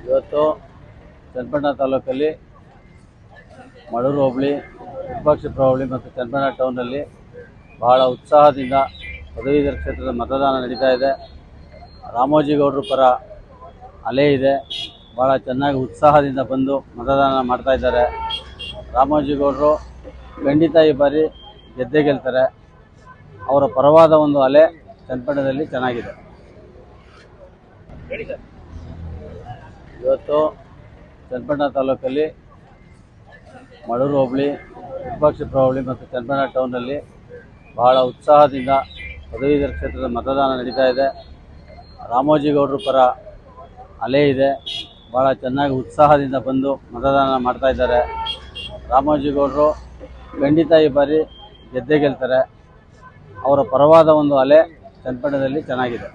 ಇವತ್ತು ಚನ್ನಪಟ್ಟಣ ತಾಲೂಕಲ್ಲಿ ಮಳೂರು ಹೋಬಳಿ, ವಿರೂಪಾಕ್ಷಪುರ ಹೋಬಳಿ ಮತ್ತು ಚನ್ನಪಟ್ಟಣ ಟೌನಲ್ಲಿ ಬಹಳ ಉತ್ಸಾಹದಿಂದ ಪದವೀಧರ ಕ್ಷೇತ್ರದ ಮತದಾನ ನಡೀತಾ ಇದೆ. ರಾಮೋಜಿಗೌಡರು ಪರ ಅಲೆ ಇದೆ. ಭಾಳ ಚೆನ್ನಾಗಿ ಉತ್ಸಾಹದಿಂದ ಬಂದು ಮತದಾನ ಮಾಡ್ತಾ ಇದ್ದಾರೆ. ರಾಮೋಜಿಗೌಡರು ಖಂಡಿತ ಈ ಬಾರಿ ಗೆದ್ದೇ ಗೆಲ್ತಾರೆ. ಅವರ ಪರವಾದ ಒಂದು ಅಲೆ ಚನ್ನಪಟ್ಟಣದಲ್ಲಿ ಚೆನ್ನಾಗಿದೆ. ಇವತ್ತು ಚನ್ನಪಟ್ಟಣ ತಾಲೂಕಲ್ಲಿ ಮಳೂರು ಹೋಬಳಿ, ವಿರೂಪಾಕ್ಷಪುರ ಹೋಬಳಿ ಮತ್ತು ಚನ್ನಪಟ್ಟಣ ಟೌನಲ್ಲಿ ಬಹಳ ಉತ್ಸಾಹದಿಂದ ಪದವೀಧರ ಕ್ಷೇತ್ರದ ಮತದಾನ ನಡೀತಾ ಇದೆ. ರಾಮೋಜಿಗೌಡರು ಪರ ಅಲೆ ಇದೆ. ಭಾಳ ಚೆನ್ನಾಗಿ ಉತ್ಸಾಹದಿಂದ ಬಂದು ಮತದಾನ ಮಾಡ್ತಾ ಇದ್ದಾರೆ. ರಾಮೋಜಿಗೌಡರು ಖಂಡಿತ ಈ ಬಾರಿ ಗೆದ್ದೇ ಗೆಲ್ತಾರೆ. ಅವರ ಪರವಾದ ಒಂದು ಅಲೆ ಚನ್ನಪಟ್ಟಣದಲ್ಲಿ ಚೆನ್ನಾಗಿದೆ.